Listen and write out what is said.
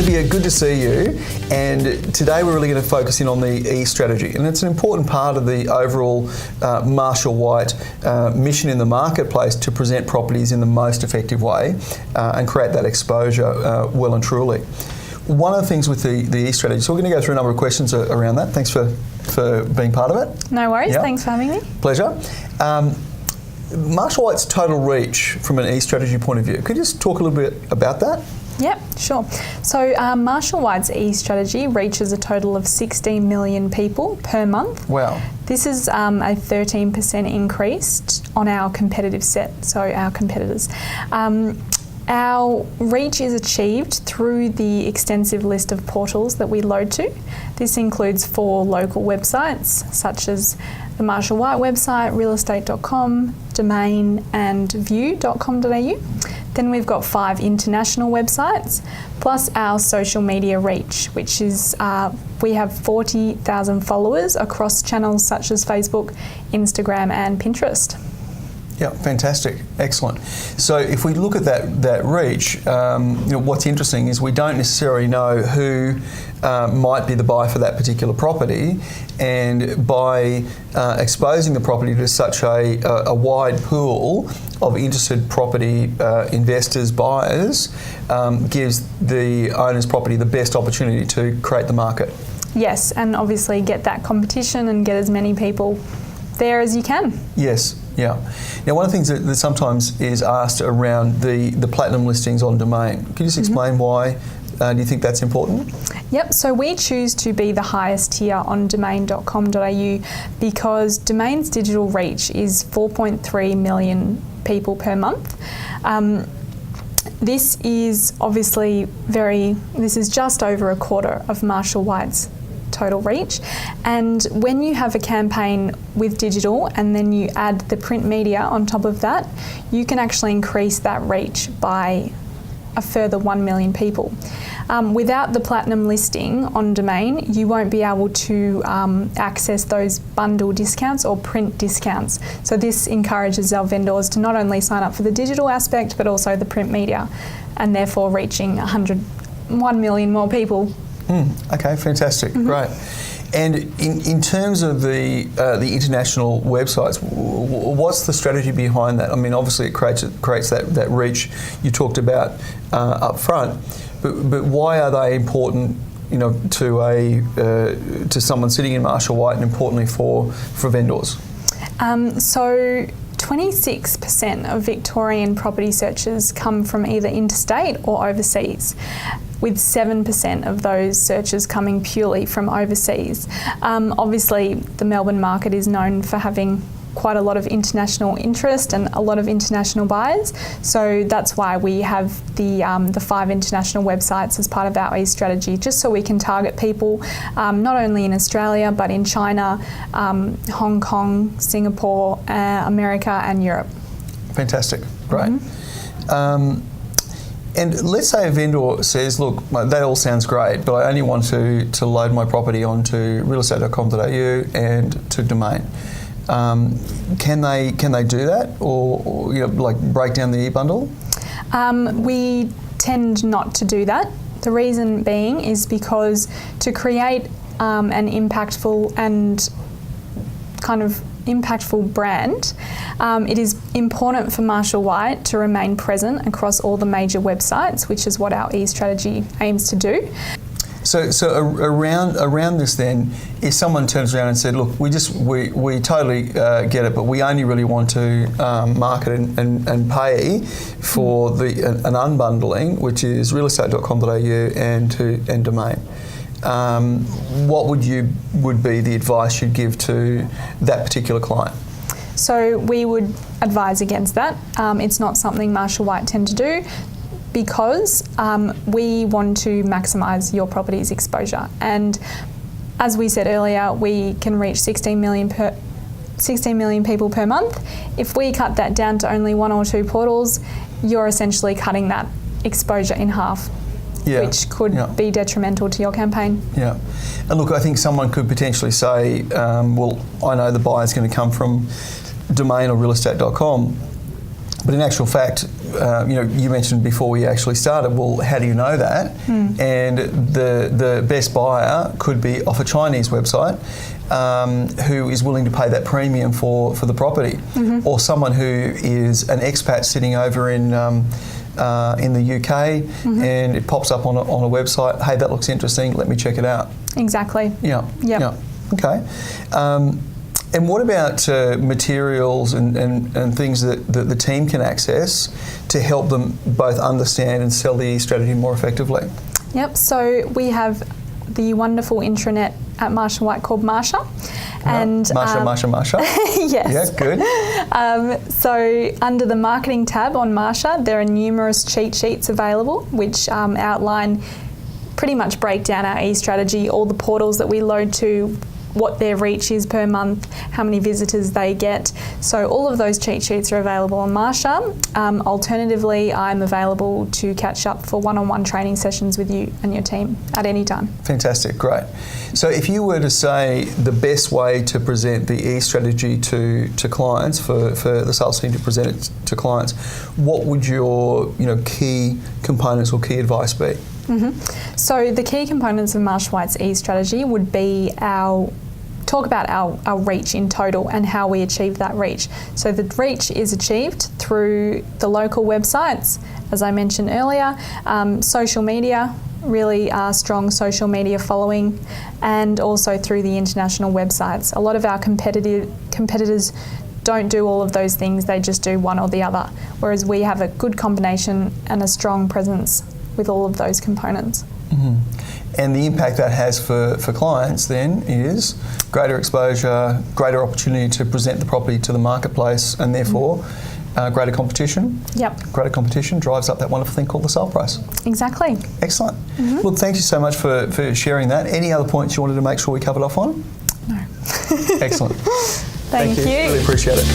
Olivia, good to see you. And today we're really going to focus in on the E-Strategy. And it's an important part of the overall Marshall White mission in the marketplace to present properties in the most effective way and create that exposure well and truly. One of the things with the E-Strategy, so we're going to go through a number of questions around that. Thanks for being part of it. No worries, Thanks for having me. Pleasure. Marshall White's total reach from an E-Strategy point of view. Could you just talk a little bit about that? Yep, sure. So Marshall White's E-Strategy reaches a total of 16 million people per month. Wow. This is a 13% increase on our competitive set, so our competitors. Our reach is achieved through the extensive list of portals that we load to. This includes 4 local websites, such as the Marshall White website, realestate.com, Domain and view.com.au. Then we've got 5 international websites, plus our social media reach, which is we have 40,000 followers across channels such as Facebook, Instagram and Pinterest. Yeah, fantastic, excellent. So if we look at that reach, what's interesting is we don't necessarily know who might be the buyer for that particular property, and by exposing the property to such a wide pool of interested property investors, buyers, gives the owner's property the best opportunity to create the market. Yes, and obviously get that competition and get as many people there as you can. Yes. Yeah. Now, one of the things that sometimes is asked around the platinum listings on Domain. Can you just explain why do you think that's important? Yep, so we choose to be the highest tier on domain.com.au because Domain's digital reach is 4.3 million people per month. This is obviously this is just over a quarter of Marshall White's total reach, and when you have a campaign with digital and then you add the print media on top of that, you can actually increase that reach by a further 1 million people. Without the platinum listing on Domain, you won't be able to access those bundle discounts or print discounts. So this encourages our vendors to not only sign up for the digital aspect but also the print media, and therefore reaching 1 million more people. Okay, fantastic, great. And in terms of the international websites, what's the strategy behind that? I mean, obviously it creates that reach you talked about up front, but why are they important? To someone sitting in Marshall White, and importantly for vendors. So 26% of Victorian property searches come from either interstate or overseas, with 7% of those searches coming purely from overseas. Obviously, the Melbourne market is known for having quite a lot of international interest and a lot of international buyers, so that's why we have the 5 international websites as part of our E-Strategy, just so we can target people not only in Australia but in China, Hong Kong, Singapore, America and Europe. Fantastic, great. And let's say a vendor says, look, that all sounds great, but I only want to load my property onto realestate.com.au and to Domain. Can they do that, or break down the e-bundle? We tend not to do that. The reason being is because to create an impactful and kind of impactful brand, it is important for Marshall White to remain present across all the major websites, which is what our E-Strategy aims to do. So around this then, if someone turns around and said, look, we totally get it, but we only really want to market and pay for an unbundling, which is realestate.com.au and Domain. What would be the advice you'd give to that particular client? So we would advise against that. It's not something Marshall White tend to do, because we want to maximise your property's exposure. And as we said earlier, we can reach 16 million people per month. If we cut that down to only 1 or 2 portals, you're essentially cutting that exposure in half, which could be detrimental to your campaign. Yeah. And look, I think someone could potentially say, well, I know the buyer's going to come from Domain or realestate.com. But in actual fact, you mentioned before we actually started, well, how do you know that? And the best buyer could be off a Chinese website who is willing to pay that premium for the property, or someone who is an expat sitting over in the UK, and it pops up on a website. Hey, that looks interesting. Let me check it out. Exactly. Yeah. Yep. Yeah. Okay. And what about materials and things that the team can access to help them both understand and sell the strategy more effectively? Yep, so we have the wonderful intranet at Marsh & White called Marsha. And Marsha. Yes. Yeah, good. So under the marketing tab on Marsha, there are numerous cheat sheets available which outline, pretty much break down our e-strategy, all the portals that we load to, what their reach is per month, how many visitors they get. So all of those cheat sheets are available on Marsha. Alternatively, I'm available to catch up for one-on-one training sessions with you and your team at any time. Fantastic, great. So if you were to say the best way to present the e-strategy to clients, for the sales team to present it to clients, what would your key components or key advice be? So the key components of Marsh & White's e-strategy would be talk about our reach in total and how we achieve that reach. So the reach is achieved through the local websites, as I mentioned earlier, social media, really strong social media following, and also through the international websites. A lot of our competitors don't do all of those things, they just do one or the other, whereas we have a good combination and a strong presence with all of those components. And the impact that has for clients then is greater exposure, greater opportunity to present the property to the marketplace, and therefore greater competition. Yep. Greater competition drives up that wonderful thing called the sale price. Exactly. Excellent. Well, thank you so much for sharing that. Any other points you wanted to make sure we covered off on? No. Excellent. Thank you. Really appreciate it.